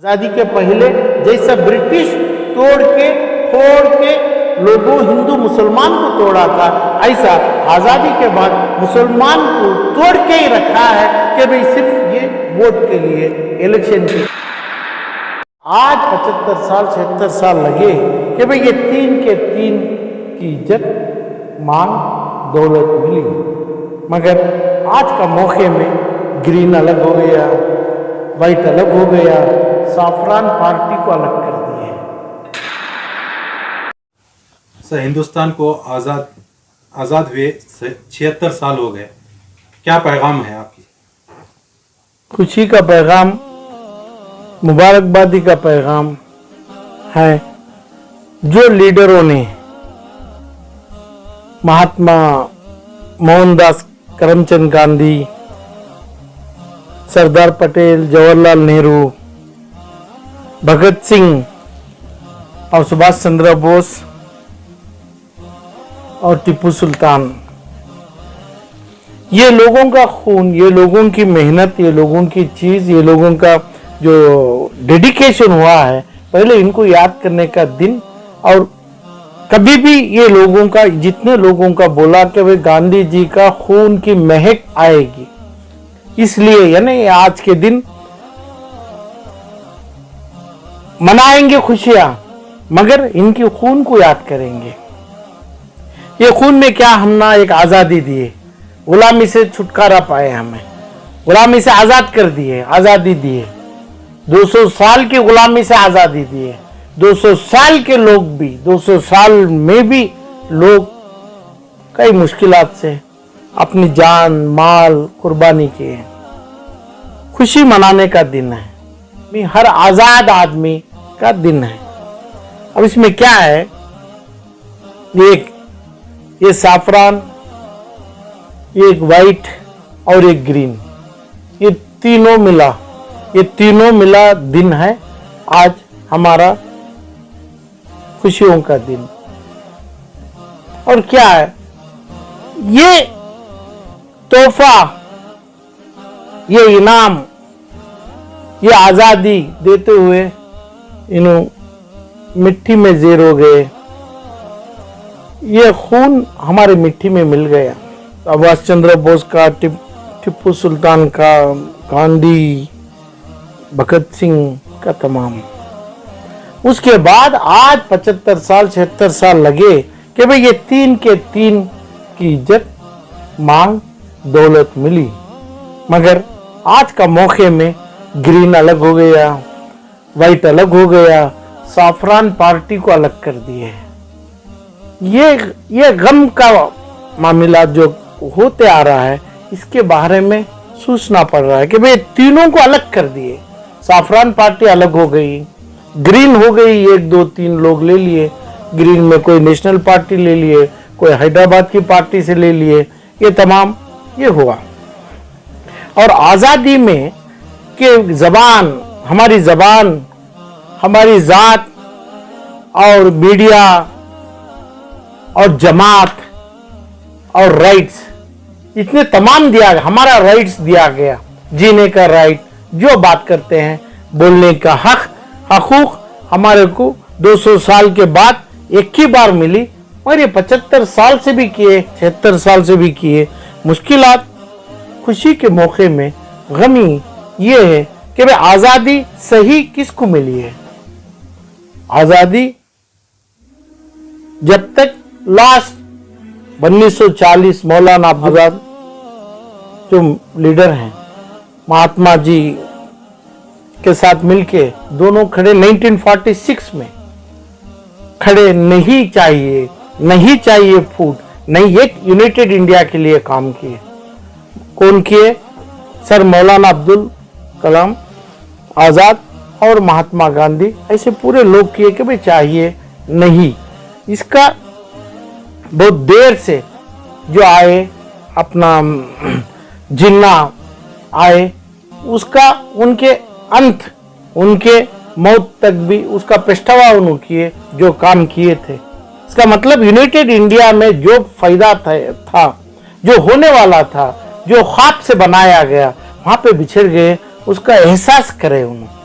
आजादी के पहले जैसा ब्रिटिश तोड़ के फोड़ के लोगों हिंदू मुसलमान को तोड़ा था, ऐसा आजादी के बाद मुसलमान को तोड़ के ही रखा है कि भाई सिर्फ ये वोट के लिए, इलेक्शन के। आज 75 साल 76 साल लगे कि भाई ये तीन के तीन की इज्जत मान दौलत मिली, मगर आज का मौके में ग्रीन अलग हो गया, वाइट अलग हो गया, साफरान पार्टी को अलग कर दिए। सर, हिंदुस्तान को आज़ाद हुए 76 साल हो गए, क्या पैगाम है आपकी? खुशी का पैगाम, मुबारकबादी का पैगाम है। जो लीडरों ने महात्मा मोहनदास करमचंद गांधी, सरदार पटेल, जवाहरलाल नेहरू, भगत सिंह और सुभाष चंद्र बोस और टीपू सुल्तान, ये लोगों का खून, ये लोगों की मेहनत, ये लोगों की चीज, ये लोगों का जो डेडिकेशन हुआ है, पहले इनको याद करने का दिन। और कभी भी ये लोगों का, जितने लोगों का बोला कि वे गांधी जी का खून की महक आएगी, इसलिए यानी आज के दिन मनाएंगे खुशियां, मगर इनके खून को याद करेंगे। ये खून में क्या हमने एक आजादी दिए, गुलामी से छुटकारा पाए, हमें गुलामी से आजाद कर दिए, आजादी दिए, 200 साल की गुलामी से आजादी दिए। 200 साल के लोग भी, 200 साल में भी लोग कई मुश्किलात से अपनी जान माल कुर्बानी किए। खुशी मनाने का दिन है, हर आजाद आदमी का दिन है। अब इसमें क्या है, ये साफरान, एक वाइट और एक ग्रीन, ये तीनों मिला दिन है आज हमारा खुशियों का दिन। और क्या है, ये तोहफा, ये इनाम, ये आजादी देते हुए इन्हों मिट्टी में ज़ेर हो गए। ये खून हमारे मिट्टी में मिल गया। सुभाष चंद्र बोस का, टीपू सुल्तान का, गांधी, भगत सिंह का तमाम। उसके बाद आज 75 साल 76 साल लगे कि भाई ये तीन के तीन की इज्जत मांग दौलत मिली, मगर आज का मौके में ग्रीन अलग हो गया, वाइट अलग हो गया, साफरान पार्टी को अलग कर दिए। ये गम का मामला जो होते आ रहा है, इसके बारे में सोचना पड़ रहा है कि भाई तीनों को अलग कर दिए। साफरान पार्टी अलग हो गई, ग्रीन हो गई, 1 2 3 लोग ले लिए ग्रीन में, कोई नेशनल पार्टी ले लिए, कोई हैदराबाद की पार्टी से ले लिए, ये तमाम ये हुआ। और आजादी में के जबान, हमारी जात और मीडिया और जमात और राइट्स, इतने तमाम दिया गया, हमारा राइट्स दिया गया, जीने का राइट, जो बात करते हैं बोलने का हकूक हमारे को 200 साल के बाद एक ही बार मिली, और ये 75 साल से भी किए, 76 साल से भी किए मुश्किलात। खुशी के मौके में गमी ये है कि भाई आजादी सही किसको मिली है। आजादी जब तक लास्ट 1940 मौलाना आजाद जो लीडर हैं, महात्मा जी के साथ मिलके दोनों खड़े 1946 में खड़े, नहीं चाहिए फूट, नहीं, एक यूनाइटेड इंडिया के लिए काम किए। कौन किए? सर मौलाना अब्दुल कलाम आजाद और महात्मा गांधी, ऐसे पूरे लोग किए कि भाई चाहिए नहीं। इसका बहुत देर से जो आए, अपना जिन्ना आए, उसका उनके अंत, उनके मौत तक भी उसका पछतावा उन्होंने किए जो काम किए थे। इसका मतलब यूनाइटेड इंडिया में जो फायदा था, जो होने वाला था, जो ख्वाब से बनाया गया, वहां पे बिछड़ गए, उसका एहसास करें उन्होंने।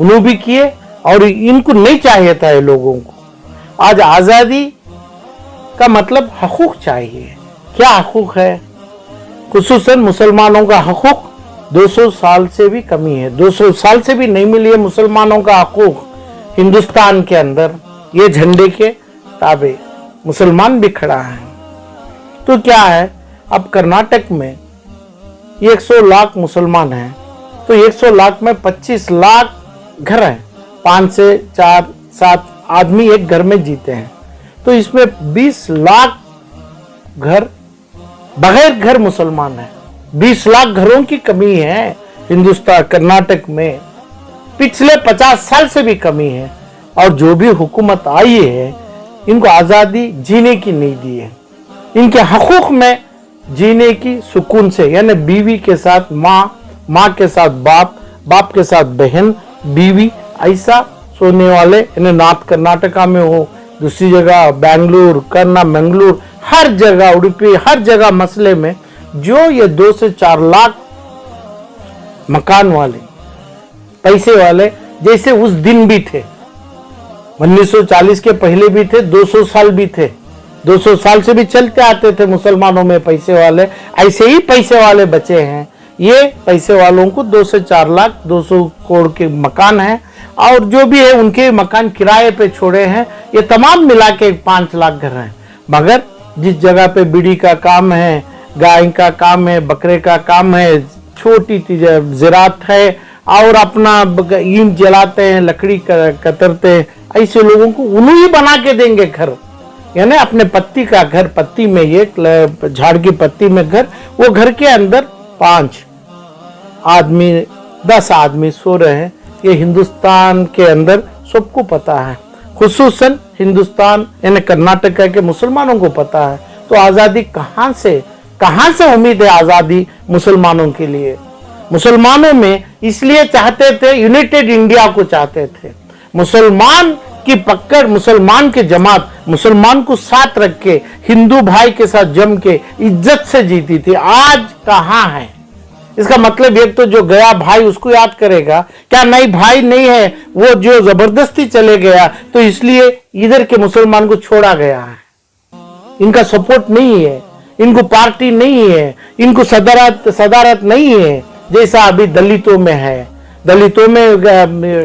उन्होंने भी किए और इनको नहीं चाहिए था ये लोगों को। आज आजादी का मतलब हकूक चाहिए। क्या हकूक है? खुसूसन मुसलमानों का हकूक 200 साल से भी कमी है, 200 साल से भी नहीं मिली है मुसलमानों का हकूक हिंदुस्तान के अंदर। ये झंडे के ताबे मुसलमान भी खड़ा है। तो क्या है, अब कर्नाटक में 100 लाख मुसलमान हैं, तो 100 लाख में 25 लाख घर हैं, 5 से 4 7 आदमी एक घर में जीते हैं, तो इसमें 20 लाख घर बगैर घर मुसलमान है। 20 लाख घरों की कमी है हिंदुस्तान कर्नाटक में, पिछले 50 साल से भी कमी है। और जो भी हुकूमत आई है इनको आज़ादी जीने की नहीं दी है, इनके हकूक में जीने की सुकून से, यानी बीवी के साथ माँ, माँ के साथ बाप, बाप के साथ बहन, बीवी, ऐसा सोने वाले, यानी नॉर्थ कर्नाटका में हो, दूसरी जगह बेंगलुरु, करना, मंगलुरु, हर जगह उडुपी, हर जगह मसले में जो ये 2 से 4 लाख मकान वाले, पैसे वाले, जैसे उस दिन भी थे, 1940 के पहले भी थे, 200 साल भी थे, 200 साल से भी चलते आते थे मुसलमानों में पैसे वाले, ऐसे ही पैसे वाले बचे हैं। ये पैसे वालों को 2 से 4 लाख 200 करोड़ के मकान हैं, और जो भी है उनके मकान किराए पे छोड़े हैं, ये तमाम मिला के 5 लाख घर हैं। मगर जिस जगह पे बीड़ी का काम है, गाय का काम है, बकरे का काम है, छोटी ज़राअत है, और अपना ईंट जलाते हैं, लकड़ी कतरते हैं, ऐसे लोगों को उन्हें ही बना के देंगे घर, यानी अपने पत्ती का घर, पत्ती में एक झाड़ की पत्ती में घर, वो घर के अंदर 5 आदमी 10 आदमी सो रहे हैं। ये हिंदुस्तान के अंदर सबको पता है, खुसूसन हिंदुस्तान यानी कर्नाटक के मुसलमानों को पता है। तो आज़ादी कहाँ से उम्मीद है आज़ादी मुसलमानों के लिए? मुसलमानों में इसलिए चाहते थे, यूनाइटेड इंडिया को चाहते थे, मुसलमान की पकड़, मुसलमान के जमात, मुसलमान को साथ रख के हिंदू भाई के साथ जम के इज्जत से जीती थी। आज कहाँ है? इसका मतलब एक तो जो गया भाई उसको याद करेगा, क्या नहीं भाई नहीं है, वो जो जबरदस्ती चले गया तो इसलिए इधर के मुसलमान को छोड़ा गया है, इनका सपोर्ट नहीं है, इनको पार्टी नहीं है, इनको सदारत नहीं है, जैसा अभी दलितों में है। दलितों में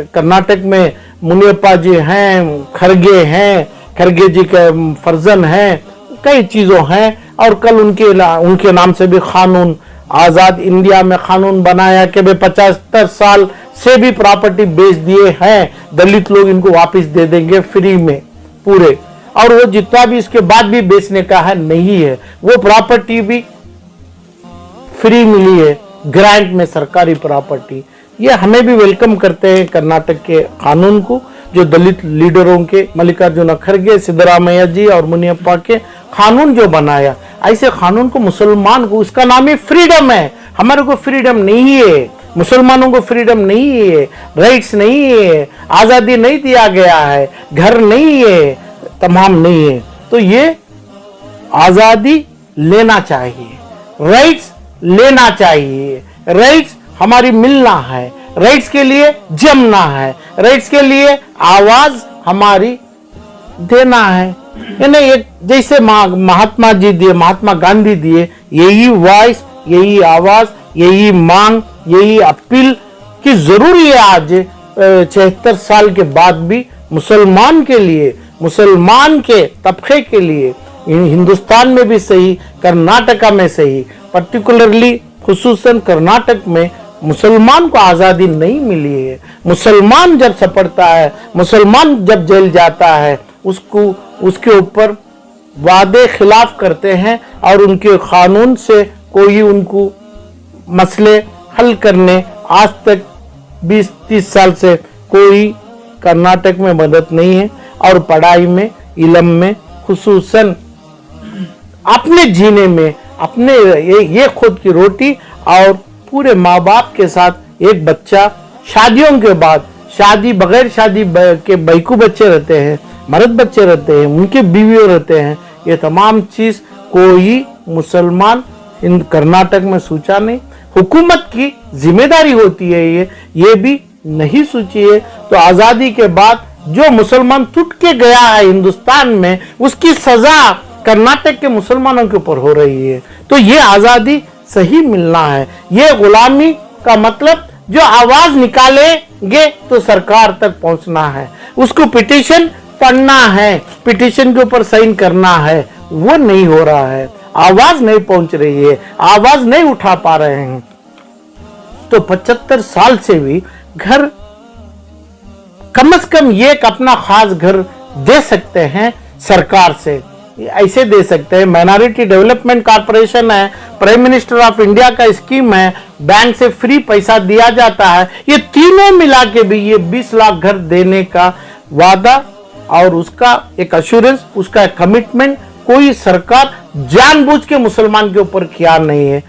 कर्नाटक में मुनियप्पा जी हैं, खरगे जी के फर्जन हैं, कई चीजों हैं, और कल उनके नाम से भी कानून, आजाद इंडिया में कानून बनाया कि 75 साल से भी प्रॉपर्टी बेच दिए हैं दलित लोग, इनको वापस दे देंगे फ्री में पूरे, और वो जितना भी इसके बाद भी बेचने का है नहीं है, वो प्रॉपर्टी भी फ्री मिली है ग्रांट में, सरकारी प्रॉपर्टी। ये हमें भी वेलकम करते हैं कर्नाटक के कानून को, जो दलित लीडरों के मल्लिकार्जुन खड़गे, सिद्धरामैया जी और मुनियप्पा के कानून जो बनाया, ऐसे कानून को मुसलमान को, उसका नाम ही फ्रीडम है। हमारे को फ्रीडम नहीं है, मुसलमानों को फ्रीडम नहीं है, राइट्स नहीं है, आजादी नहीं दिया गया है, घर नहीं है, तमाम नहीं है। तो ये आजादी लेना चाहिए, राइट्स लेना चाहिए, राइट्स हमारी मिलना है, राइट्स के लिए जमना है, राइट्स के लिए आवाज हमारी देना है। यानी एक जैसे महात्मा जी दिए, महात्मा गांधी दिए, यही वॉइस, यही आवाज, यही मांग, यही अपील की जरूरी है आज 76 साल के बाद भी मुसलमान के लिए, मुसलमान के तबके के लिए, हिंदुस्तान में भी सही, कर्नाटका में सही, पर्टिकुलरली खुसूसन कर्नाटक में मुसलमान को आज़ादी नहीं मिली है। मुसलमान जब सपड़ता है, मुसलमान जब जेल जाता है, उसके ऊपर वादे खिलाफ करते हैं, और उनके कानून से कोई उनको मसले हल करने आज तक 20-30 साल से कोई कर्नाटक में मदद नहीं है। और पढ़ाई में, इल्म में, खुसूसन अपने जीने में, अपने ये खुद की रोटी, और पूरे माँ बाप के साथ एक बच्चा, शादियों के बाद, शादी बगैर शादी के बैकू बच्चे रहते हैं, मर्द बच्चे रहते हैं, उनके बीवी रहते हैं, ये तमाम चीज कोई मुसलमान इन कर्नाटक में सोचा नहीं। हुकूमत की जिम्मेदारी होती है ये भी नहीं सोची है तो आजादी के बाद जो मुसलमान टूट के गया है हिंदुस्तान में, उसकी सजा कर्नाटक के मुसलमानों के ऊपर हो रही है। तो ये आजादी सही मिलना है। ये गुलामी का मतलब जो आवाज निकालेंगे तो सरकार तक पहुंचना है, उसको पिटीशन पढ़ना है, पिटीशन के ऊपर साइन करना है, वो नहीं हो रहा है। आवाज नहीं पहुंच रही है, आवाज नहीं उठा पा रहे हैं। तो 75 साल से भी घर कम से कम ये एक अपना खास घर दे सकते हैं सरकार से, ऐसे दे सकते हैं। माइनॉरिटी डेवलपमेंट कॉर्पोरेशन है, प्राइम मिनिस्टर ऑफ इंडिया का स्कीम है, बैंक से फ्री पैसा दिया जाता है। ये तीनों मिला के भी ये 20 लाख घर देने का वादा और उसका एक अश्योरेंस, उसका एक कमिटमेंट कोई सरकार जानबूझ के मुसलमान के ऊपर किया नहीं है,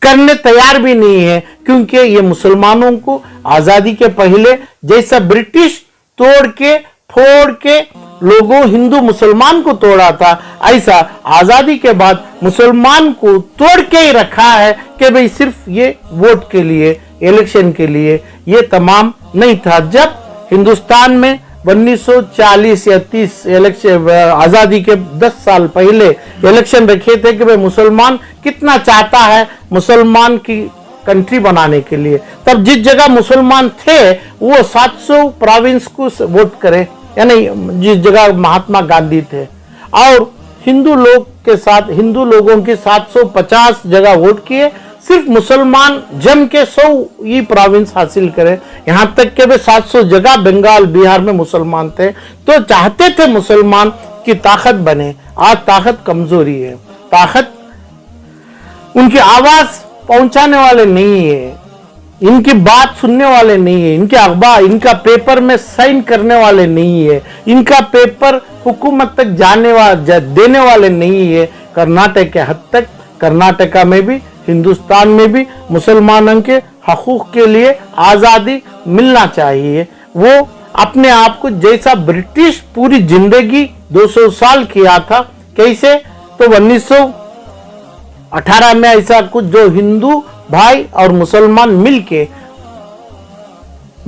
करने तैयार भी नहीं है। क्योंकि ये मुसलमानों को आजादी के पहले जैसा ब्रिटिश तोड़ के फोड़ के लोगों हिंदू मुसलमान को तोड़ा था, ऐसा आजादी के बाद मुसलमान को तोड़ के ही रखा है कि भाई सिर्फ ये वोट के लिए, इलेक्शन के लिए। ये तमाम नहीं था। जब हिंदुस्तान में 1940 या 30 इलेक्शन, आजादी के 10 साल पहले इलेक्शन रखे थे कि भाई मुसलमान कितना चाहता है मुसलमान की कंट्री बनाने के लिए, तब जिस जगह मुसलमान थे वो 700 प्रोविंस को वोट करे, यानी जिस जगह महात्मा गांधी थे, और हिंदू लोग के साथ हिंदू लोगों की 750 जगह वोट किए, सिर्फ मुसलमान जम के 100 ही प्रोविंस हासिल करे। यहां तक के वे 700 जगह बंगाल बिहार में मुसलमान थे। तो चाहते थे मुसलमान की ताकत बने। आज ताकत कमजोरी है, ताकत उनकी आवाज पहुंचाने वाले नहीं है, इनकी बात सुनने वाले नहीं है, इनके अखबार, इनका पेपर में साइन करने वाले नहीं है, इनका पेपर हुकूमत तक देने वाले नहीं है। कर्नाटक के हद तक, कर्नाटका में भी हिंदुस्तान में भी मुसलमानों के हकूक के लिए आजादी मिलना चाहिए। वो अपने आप को जैसा ब्रिटिश पूरी जिंदगी 200 साल किया था, कैसे तो 1918 में ऐसा कुछ जो हिंदू भाई और मुसलमान मिलके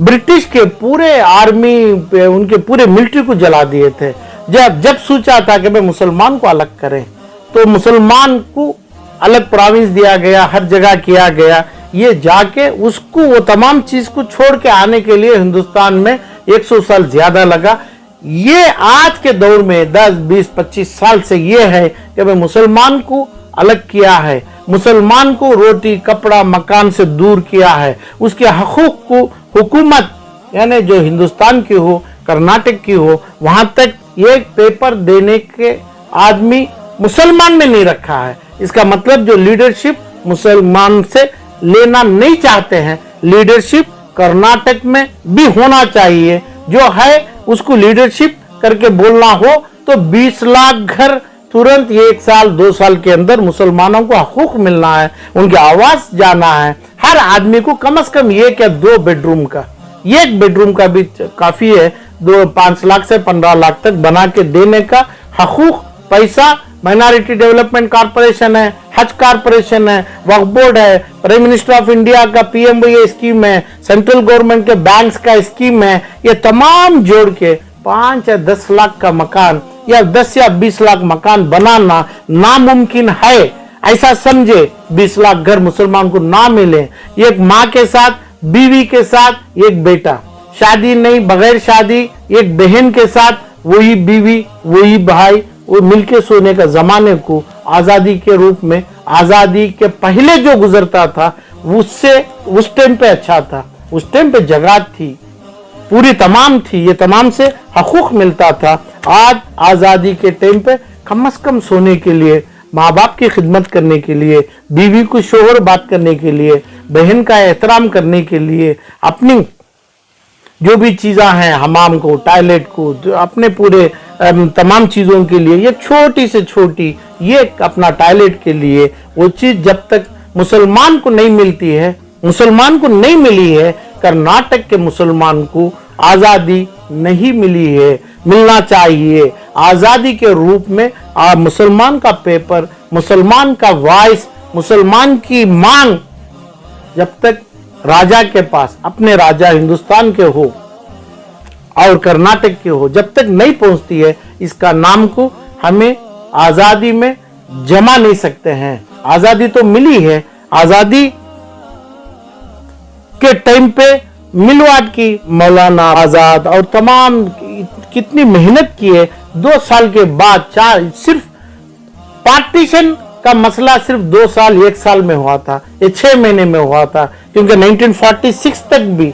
ब्रिटिश के पूरे आर्मी पे, उनके पूरे मिलिट्री को जला दिए थे। जब सोचा था कि भाई मुसलमान को अलग करें, तो मुसलमान को अलग प्रोविंस दिया गया, हर जगह किया गया। ये जाके उसको वो तमाम चीज को छोड़ के आने के लिए हिंदुस्तान में 100 साल ज्यादा लगा। ये आज के दौर में 10, 20, 25 साल से ये है कि भाई मुसलमान को अलग किया है, मुसलमान को रोटी कपड़ा मकान से दूर किया है, उसके हकूक को हुकूमत यानी जो हिंदुस्तान की हो, कर्नाटक की हो, वहां तक ये पेपर देने के आदमी मुसलमान में नहीं रखा है। इसका मतलब जो लीडरशिप मुसलमान से लेना नहीं चाहते हैं, लीडरशिप कर्नाटक में भी होना चाहिए। जो है उसको लीडरशिप करके बोलना हो तो 20 लाख घर तुरंत 1 साल 2 साल के अंदर मुसलमानों को हकूक मिलना है, उनकी आवाज जाना है। हर आदमी को कम से कम 1 या 2 बेडरूम का, 1 बेडरूम का भी काफी है, 5 लाख से 15 लाख तक बना के देने का हकूक। पैसा माइनॉरिटी डेवलपमेंट कॉर्पोरेशन है, हज कॉर्पोरेशन है, वक्फ बोर्ड है, प्राइम मिनिस्टर ऑफ इंडिया का PMBY स्कीम है, सेंट्रल गवर्नमेंट के बैंक्स का स्कीम है। ये तमाम जोड़ के 5 या 10 लाख का मकान या 10 या 20 लाख मकान बनाना नामुमकिन है, ऐसा समझे। 20 लाख घर मुसलमान को ना मिले, एक माँ के साथ, बीवी के साथ एक बेटा, शादी नहीं बगैर शादी एक बहन के साथ वही बीवी वही भाई, वो मिलके सोने का जमाने को आजादी के रूप में, आजादी के पहले जो गुजरता था उससे उस टाइम पे अच्छा था, उस टाइम पे जगह थी पूरी तमाम थी, ये तमाम से हकूक मिलता था। आज आजादी के टाइम पे कम से कम सोने के लिए, माँ बाप की खिदमत करने के लिए, बीवी को शोहर बात करने के लिए, बहन का एहतराम करने के लिए, अपनी जो भी चीज़ें हैं, हमाम को, टॉयलेट को, अपने पूरे तमाम चीज़ों के लिए, ये छोटी से छोटी ये अपना टॉयलेट के लिए, वो चीज़ जब तक मुसलमान को नहीं मिलती है, मुसलमान को नहीं मिली है, कर्नाटक के मुसलमान को आज़ादी नहीं मिली है, मिलना चाहिए। आज़ादी के रूप में मुसलमान का पेपर, मुसलमान का वॉइस, मुसलमान की मांग जब तक राजा के पास, अपने राजा हिंदुस्तान के हो और कर्नाटक के हो, जब तक नहीं पहुंचती है इसका नाम को हमें आजादी में जमा नहीं सकते हैं। आजादी तो मिली है, आजादी के टाइम पे मिलवाट की मौलाना आजाद और तमाम कितनी मेहनत की है। 2 साल के बाद सिर्फ पार्टीशन का मसला सिर्फ 2 साल 1 साल में हुआ था, ये 6 महीने में हुआ था, क्योंकि 1946 तक भी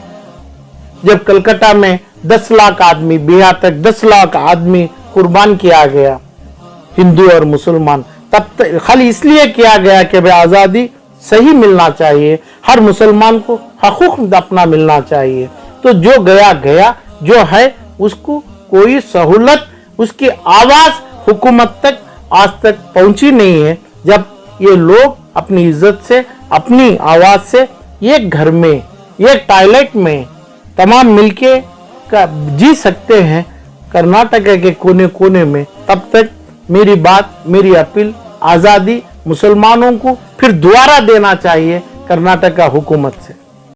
जब कलकत्ता में 10 लाख आदमी, बिहार तक 10 लाख आदमी कुर्बान किया गया, हिंदू और मुसलमान, तब तक खाली इसलिए किया गया कि भाई आजादी सही मिलना चाहिए, हर मुसलमान को हकूक अपना मिलना चाहिए। तो जो गया गया, जो है उसको कोई सहूलत, उसकी आवाज हुकूमत तक आज तक पहुंची नहीं है। जब ये लोग अपनी इज्जत से, अपनी आवाज से एक घर में, एक टॉयलेट में तमाम मिलके जी सकते हैं कर्नाटक के कोने कोने में, तब तक मेरी बात, मेरी अपील आजादी मुसलमानों को फिर दोबारा देना चाहिए कर्नाटक हुकूमत से।